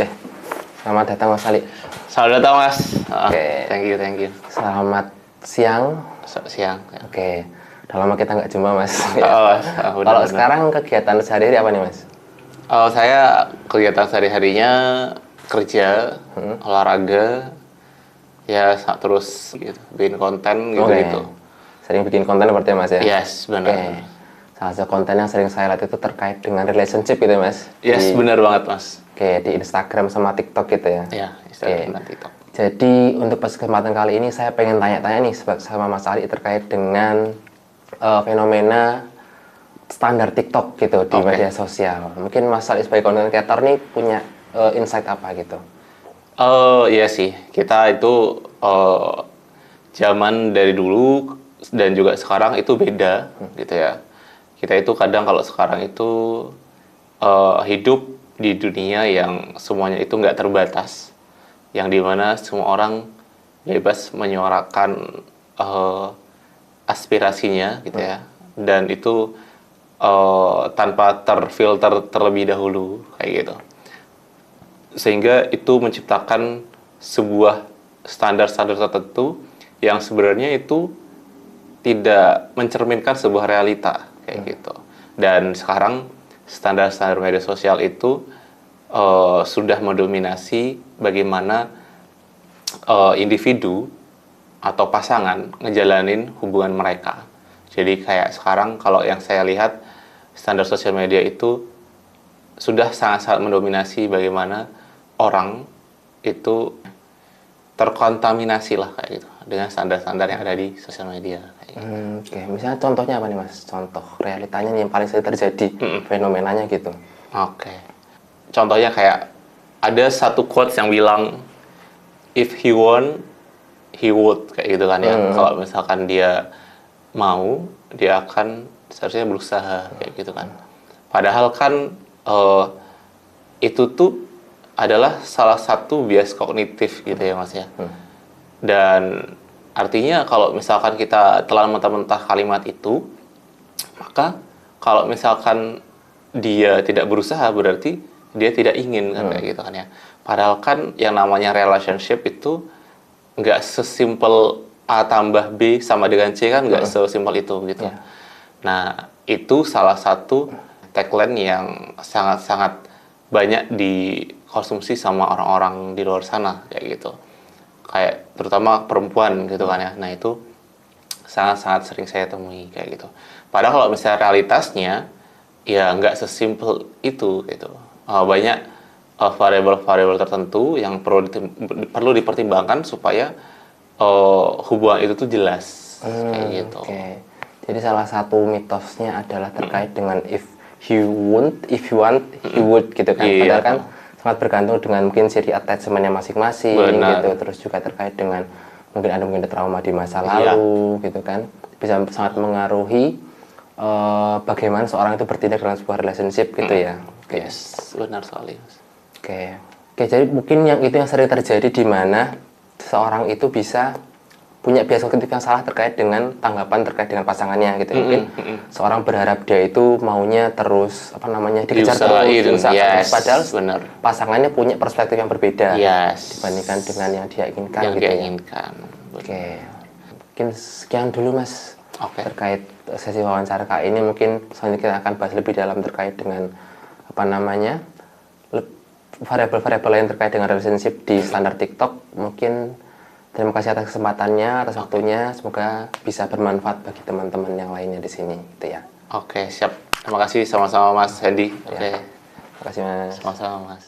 Oke, selamat datang Mas Ali. Selamat datang Mas. Oke. Thank you. Selamat siang. Siang. Ya. Oke, udah lama kita nggak jumpa Mas. Kalau sekarang kegiatan sehari-hari apa nih Mas? Saya kegiatan sehari-harinya kerja, olahraga, ya terus gitu, bikin konten gitu. Sering bikin konten berarti Mas ya? Yes, benar. Oke. Salah satu konten yang sering saya lihat itu terkait dengan relationship gitu ya Mas? Yes, benar banget Mas. Oke, di Instagram sama TikTok gitu ya? Ya, Instagram dan TikTok. Jadi untuk kesempatan kali ini saya pengen tanya-tanya nih sama Mas Ali terkait dengan fenomena standar TikTok gitu di media sosial. Mungkin Mas Ali sebagai content creator nih punya insight apa gitu? Iya sih, kita itu zaman dari dulu dan juga sekarang itu beda gitu ya. Kita itu kadang kalau sekarang itu hidup di dunia yang semuanya itu nggak terbatas, yang dimana semua orang bebas menyuarakan aspirasinya gitu ya, dan itu tanpa terfilter terlebih dahulu kayak gitu, sehingga itu menciptakan sebuah standar-standar tertentu yang sebenarnya itu tidak mencerminkan sebuah realita kayak gitu. Dan sekarang standar-standar media sosial itu sudah mendominasi bagaimana individu atau pasangan ngejalanin hubungan mereka. Jadi kayak sekarang kalau yang saya lihat standar sosial media itu sudah sangat-sangat mendominasi bagaimana orang itu terkontaminasi lah kayak gitu dengan standar-standar yang ada di sosial media. Oke. Misalnya contohnya apa nih Mas? Contoh realitanya nih yang paling sering terjadi, fenomenanya gitu. Oke. Contohnya kayak ada satu quotes yang bilang if he want, he would kayak gitu kan ya. Kalau misalkan dia mau, dia akan seharusnya berusaha kayak gitu kan. Padahal kan itu tuh adalah salah satu bias kognitif gitu ya Mas ya. Dan artinya kalau misalkan kita telan mentah-mentah kalimat itu, maka kalau misalkan dia tidak berusaha berarti dia tidak ingin kan kayak gitu kan ya. Padahal kan yang namanya relationship itu nggak sesimpel A tambah B sama dengan C kan, nggak sesimpel itu gitu. Nah itu salah satu tagline yang sangat-sangat banyak dikonsumsi sama orang-orang di luar sana kayak gitu, kayak terutama perempuan gitu kan ya. Nah itu sangat-sangat sering saya temui kayak gitu. Padahal kalau misalnya realitasnya ya nggak sesimpel itu gitu. Banyak variabel-variabel tertentu yang perlu dipertimbangkan supaya hubungan itu tuh jelas kayak gitu. Oke. Jadi salah satu mitosnya adalah terkait dengan if you want, he would gitu kan. Padahal kan sangat bergantung dengan mungkin ciri attachment-nya masing-masing gitu. Terus juga terkait dengan mungkin ada trauma di masa lalu gitu kan. Bisa sangat mengaruhi bagaimana seorang itu bertindak dalam sebuah relationship gitu ya. Yes, benar sekali. Oke, jadi mungkin yang sering terjadi di mana seorang itu bisa punya bias kognitif yang salah terkait dengan tanggapan terkait dengan pasangannya gitu. Mungkin seorang berharap dia itu maunya terus dikejar terus, padahal pasangannya punya perspektif yang berbeda dibandingkan dengan yang dia inginkan Oke. Mungkin sekian dulu Mas terkait sesi wawancara kali ini. Mungkin selanjutnya kita akan bahas lebih dalam terkait dengan variabel-variabel lain terkait dengan relationship di standar TikTok. Mungkin terima kasih atas kesempatannya, atas waktunya. Semoga bisa bermanfaat bagi teman-teman yang lainnya di sini, gitu ya. Oke, siap. Terima kasih sama-sama Mas Hendy. Terima kasih Mas. Sama-sama Mas.